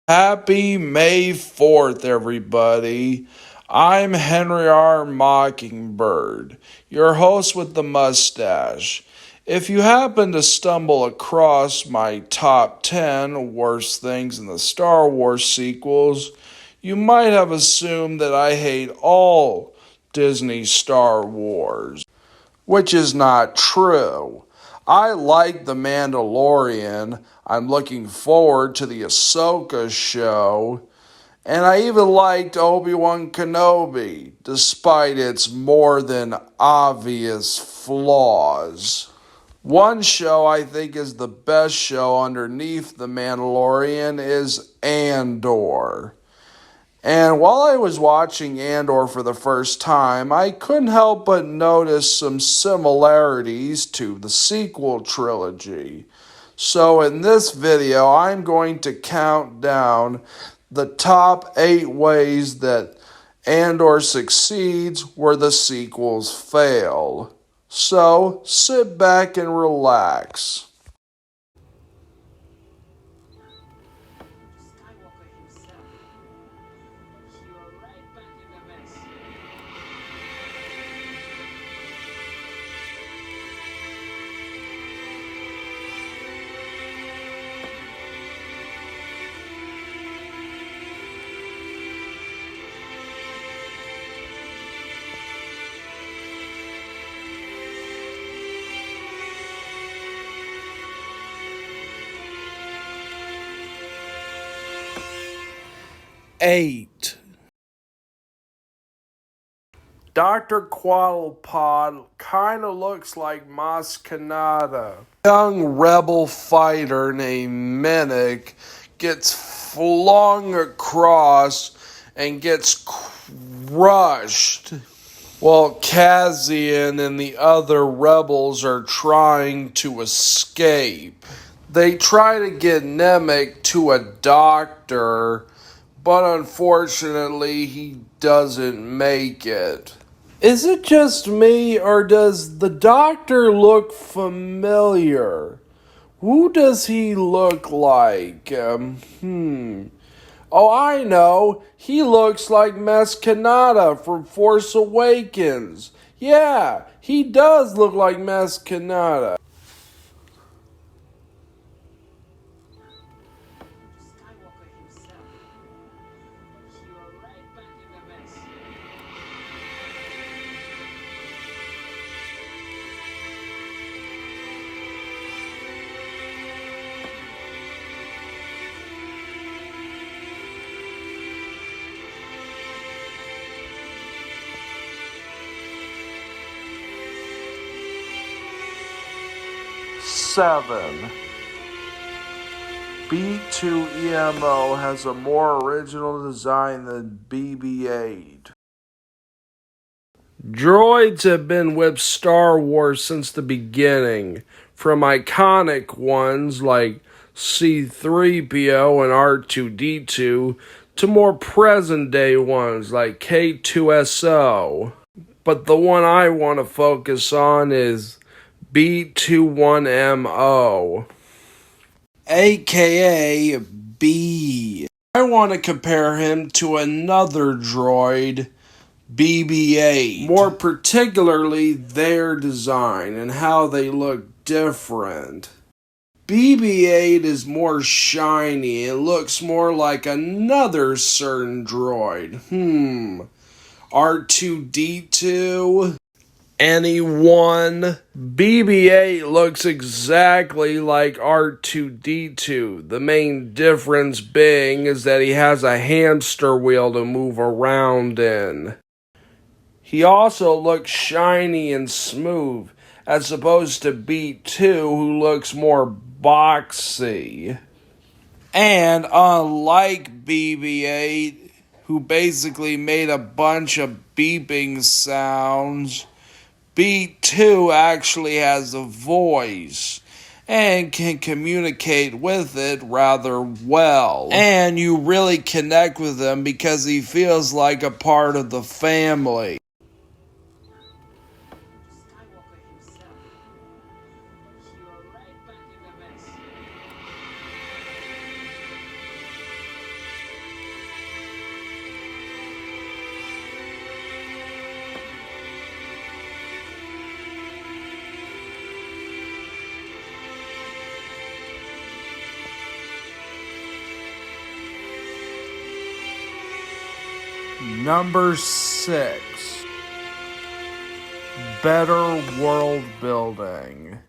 Happy May 4th, everybody. I'm Henry R. Mockingbird, your host with the mustache. If you happen to stumble across my top 10 worst things in the Star Wars sequels, you might have assumed that I hate all Disney Star Wars, which is not true. I like The Mandalorian. I'm looking forward to the Ahsoka show. And I even liked Obi-Wan Kenobi, despite its more than obvious flaws. One show I think is the best show underneath The Mandalorian is Andor. And while I was watching Andor for the first time, I couldn't help but notice some similarities to the sequel trilogy. So in this video, I'm going to count down the top 8 ways that Andor succeeds where the sequels fail. So sit back and relax. 8. Dr. Qualipad kinda looks like Maz Kanata. A young rebel fighter named Minik gets flung across and gets crushed while Cassian and the other rebels are trying to escape. They try to get Nemec to a doctor, but unfortunately he doesn't make it. Is it just me, or does the doctor look familiar? Who does he look like? Oh, I know. He looks like Maz Kanata from Force Awakens. Yeah, he does look like Maz Kanata. 7. B2EMO has a more original design than BB-8. Droids have been with Star Wars since the beginning, from iconic ones like C-3PO and R2-D2 to more present-day ones like K2SO. But the one I want to focus on is B21MO, aka B. I want to compare him to another droid, BB-8, more particularly their design and how they look different. BB-8 is more shiny. It looks more like another certain droid. R2-D2? Anyone? BB-8 looks exactly like R2-D2. The main difference being is that he has a hamster wheel to move around in. He also looks shiny and smooth, as opposed to B2, who looks more boxy. And unlike BB-8, who basically made a bunch of beeping sounds, B2 actually has a voice and can communicate with it rather well. And you really connect with him because he feels like a part of the family. Number 6. Better world building.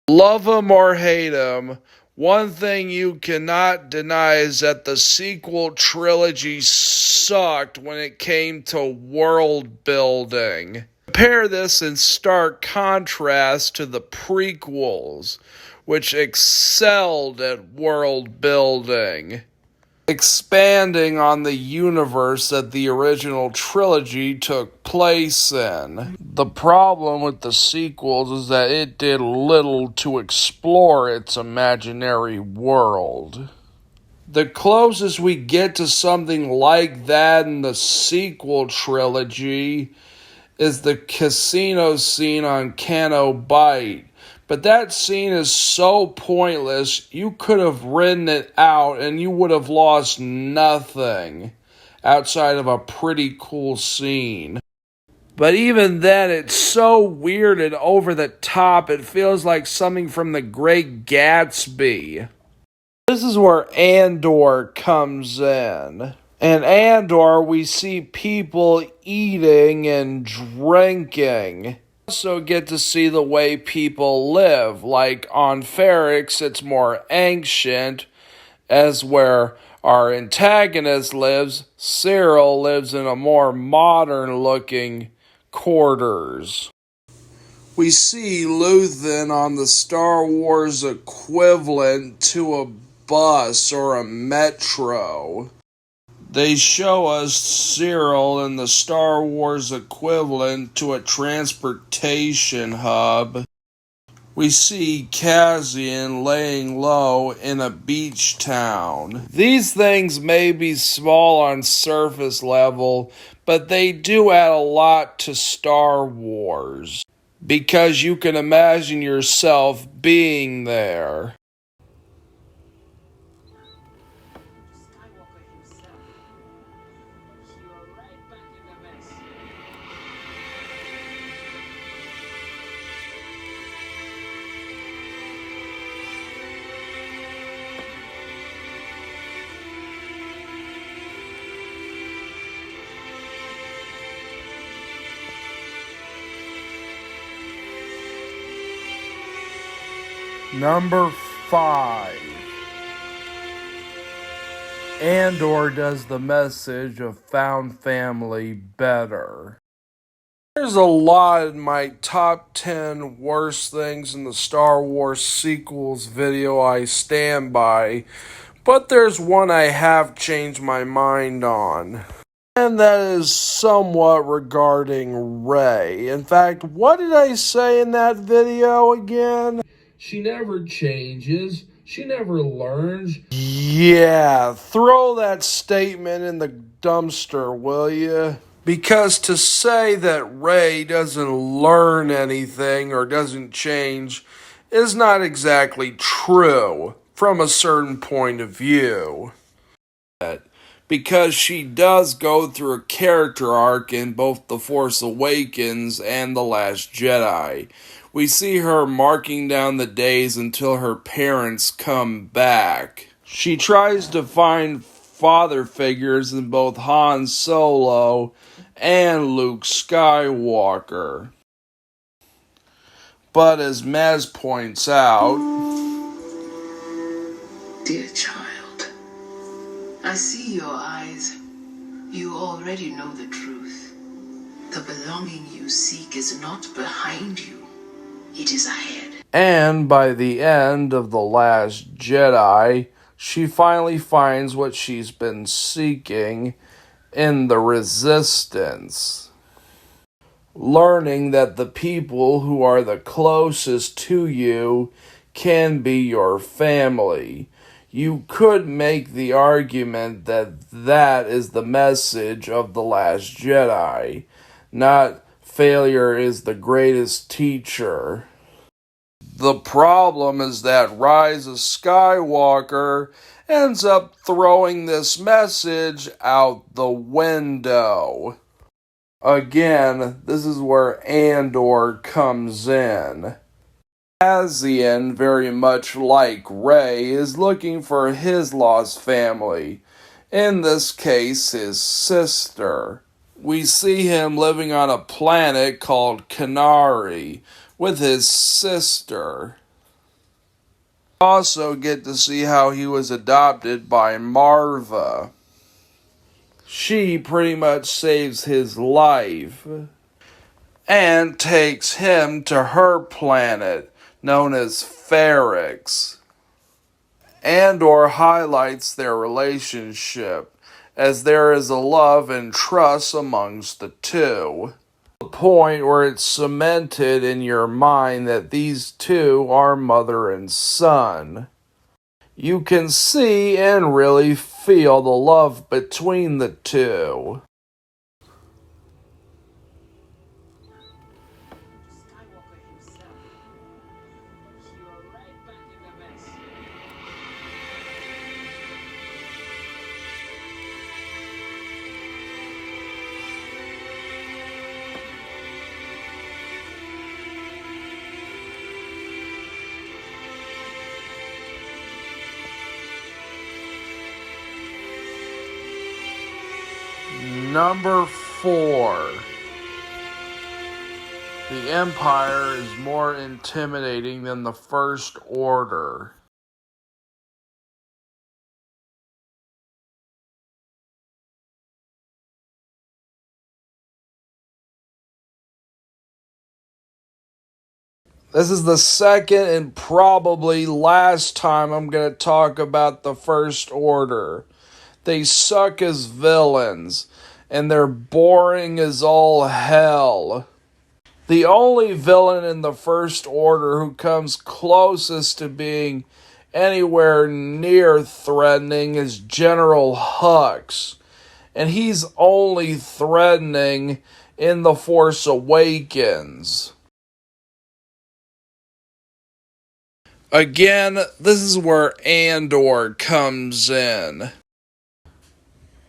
Love 'em or hate 'em, one thing you cannot deny is that the sequel trilogy sucked when it came to world building. Compare this in stark contrast to the prequels, which excelled at world building, expanding on the universe that the original trilogy took place in. The problem with the sequels is that it did little to explore its imaginary world. The closest we get to something like that in the sequel trilogy is the casino scene on Kino Bite. But that scene is so pointless, you could have written it out and you would have lost nothing outside of a pretty cool scene. But even then, it's so weird and over the top, it feels like something from The Great Gatsby. This is where Andor comes in. In Andor, we see people eating and drinking. Also get to see the way people live. Like on Ferrix, it's more ancient, as where our antagonist lives, Cyril lives in a more modern-looking quarters. We see Luthen on the Star Wars equivalent to a bus or a metro. They show us Cyril in the Star Wars equivalent to a transportation hub. We see Cassian laying low in a beach town. These things may be small on surface level, but they do add a lot to Star Wars, because you can imagine yourself being there. Number 5. Andor does the message of found family better. There's a lot in my top 10 worst things in the Star Wars sequels video I stand by, but there's one I have changed my mind on. And that is somewhat regarding Rey. In fact, what did I say in that video again? She never changes. She never learns. Yeah, throw that statement in the dumpster, will you? Because to say that Rey doesn't learn anything or doesn't change is not exactly true from a certain point of view. Because she does go through a character arc in both The Force Awakens and The Last Jedi. We see her marking down the days until her parents come back. She tries to find father figures in both Han Solo and Luke Skywalker. But as Maz points out, dear child, I see your eyes. You already know the truth. The belonging you seek is not behind you. It is ahead. And by the end of The Last Jedi, she finally finds what she's been seeking in the Resistance. Learning that the people who are the closest to you can be your family. You could make the argument that that is the message of The Last Jedi, not failure is the greatest teacher. The problem is that Rise of Skywalker ends up throwing this message out the window. Again, this is where Andor comes in. Cassian, very much like Rey, is looking for his lost family. In this case, his sister. We see him living on a planet called Canary with his sister. We also get to see how he was adopted by Marva. She pretty much saves his life and takes him to her planet, known as Ferrix. Andor highlights their relationship, as there is a love and trust amongst the two. The point where it's cemented in your mind that these two are mother and son. You can see and really feel the love between the two. Number 4. The Empire is more intimidating than the First Order. This is the second and probably last time I'm going to talk about the First Order. They suck as villains, and they're boring as all hell. The only villain in the First Order who comes closest to being anywhere near threatening is General Hux, and he's only threatening in The Force Awakens. Again, this is where Andor comes in.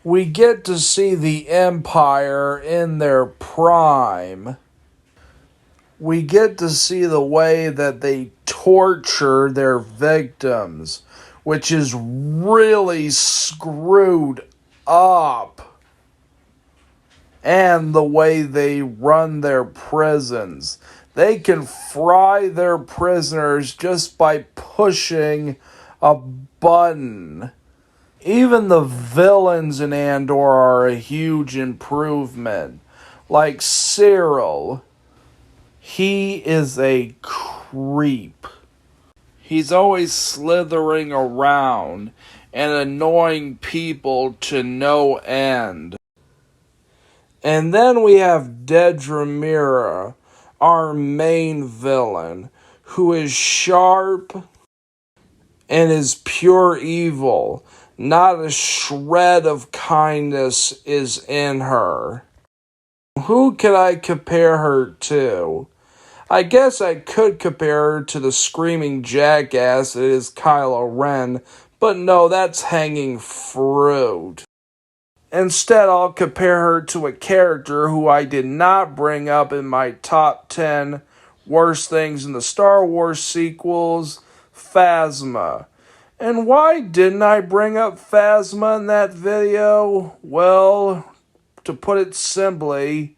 We get to see the Empire in their prime. We get to see the way that they torture their victims, which is really screwed up. And the way they run their prisons. They can fry their prisoners just by pushing a button. Even the villains in Andor are a huge improvement. Like Cyril. He is a creep. He's always slithering around and annoying people to no end. And then we have Dedra Meero, our main villain, who is sharp and is pure evil. Not a shred of kindness is in her. Who could I compare her to? I guess I could compare her to the screaming jackass that is Kylo Ren, but no, that's hanging fruit. Instead, I'll compare her to a character who I did not bring up in my top 10 worst things in the Star Wars sequels, Phasma. And why didn't I bring up Phasma in that video? Well, to put it simply,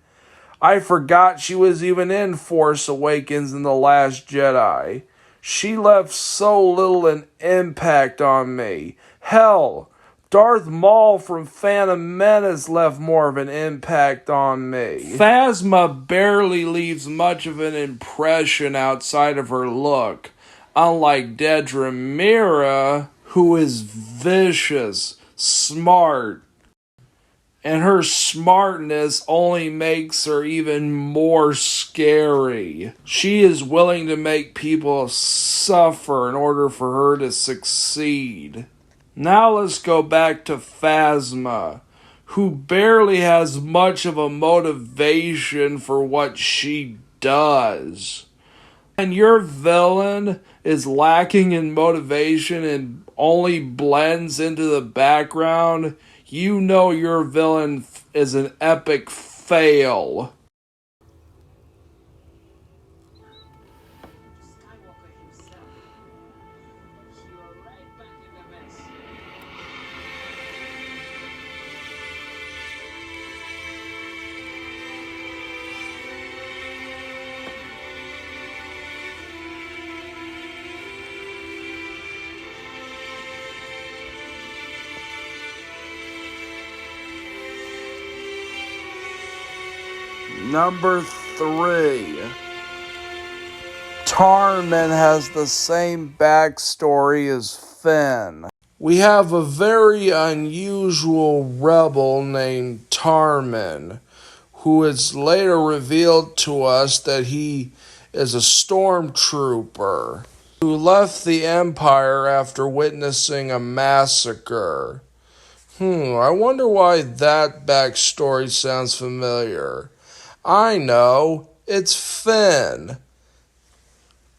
I forgot she was even in Force Awakens and The Last Jedi. She left so little an impact on me. Hell, Darth Maul from Phantom Menace left more of an impact on me. Phasma barely leaves much of an impression outside of her look, unlike Dedra Meero, who is vicious, smart, and her smartness only makes her even more scary. She is willing to make people suffer in order for her to succeed. Now let's go back to Phasma, who barely has much of a motivation for what she does. And your villain is lacking in motivation and only blends into the background, you know your villain is an epic fail. Number 3. Tarmin has the same backstory as Finn. We have a very unusual rebel named Tarmin, who is later revealed to us that he is a stormtrooper who left the Empire after witnessing a massacre. I wonder why that backstory sounds familiar. I know, it's Finn.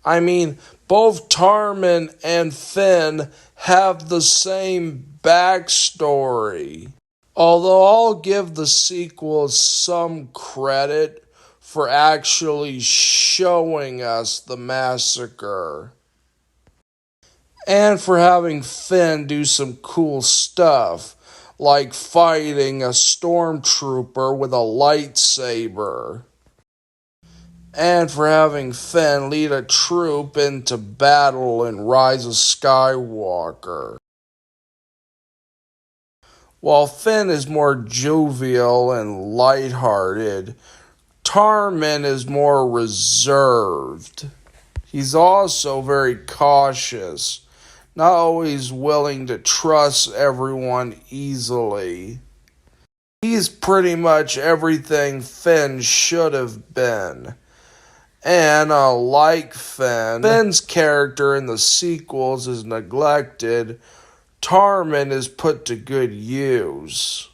I mean, both Tarmin and Finn have the same backstory. Although I'll give the sequel some credit for actually showing us the massacre. And for having Finn do some cool stuff, like fighting a stormtrooper with a lightsaber. And for having Finn lead a troop into battle in Rise of Skywalker. While Finn is more jovial and lighthearted, Tarmin is more reserved. He's also very cautious, not always willing to trust everyone easily. He's pretty much everything Finn should have been. And like Finn's character in the sequels is neglected, Tarmin is put to good use.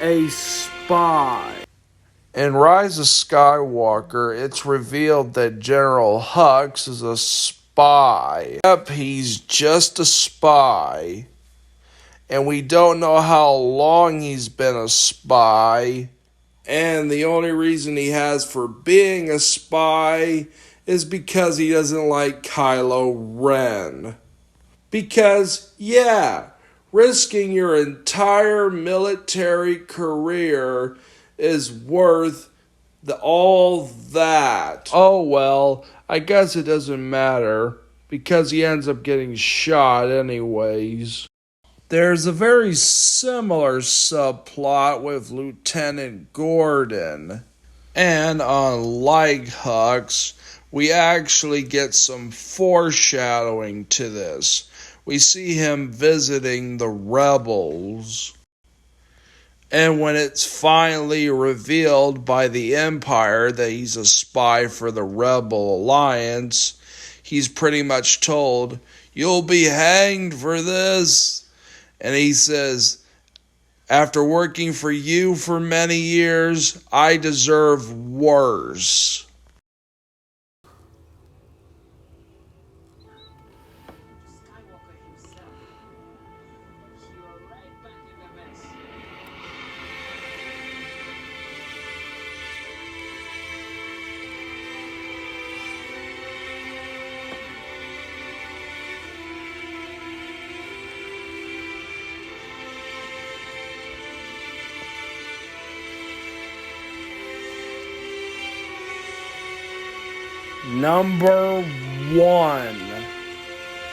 A spy. In Rise of Skywalker, it's revealed that General Hux is a spy. Yep, he's just a spy. And we don't know how long he's been a spy. And the only reason he has for being a spy is because he doesn't like Kylo Ren. Because, yeah, risking your entire military career is worth all that. Oh well, I guess it doesn't matter, because he ends up getting shot anyways. There's a very similar subplot with Lieutenant Gordon. And unlike Hux, we actually get some foreshadowing to this. We see him visiting the rebels. And when it's finally revealed by the Empire that he's a spy for the Rebel Alliance, he's pretty much told, "You'll be hanged for this." And he says, "After working for you for many years, I deserve worse." Number 1.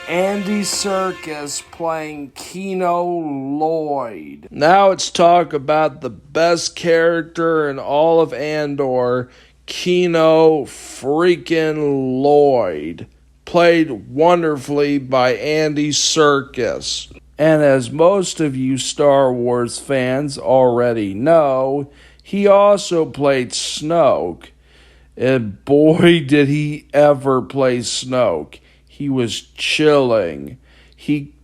Andy Circus playing Kino Lloyd. Now let's talk about the best character in all of Andor, Kino freaking Lloyd. Played wonderfully by Andy Circus. And as most of you Star Wars fans already know, he also played Snoke. And boy, did he ever play Snoke. He was chilling. He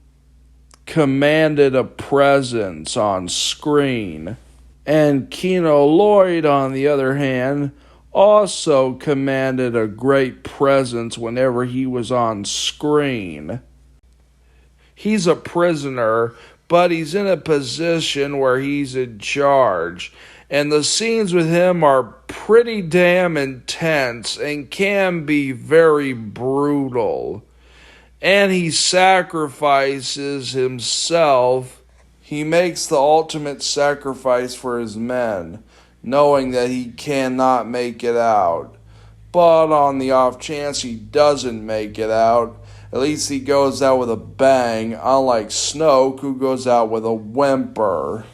commanded a presence on screen. And Kino Lloyd, on the other hand, also commanded a great presence whenever he was on screen. He's a prisoner, but he's in a position where he's in charge. And the scenes with him are pretty damn intense and can be very brutal. And he sacrifices himself. He makes the ultimate sacrifice for his men, knowing that he cannot make it out. But on the off chance he doesn't make it out, at least he goes out with a bang, unlike Snoke, who goes out with a whimper.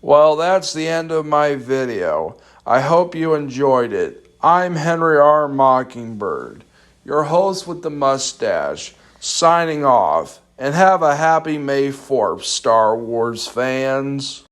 Well, that's the end of my video. I hope you enjoyed it. I'm Henry R. Mockingbird, your host with the mustache, signing off, and have a happy May 4th, Star Wars fans.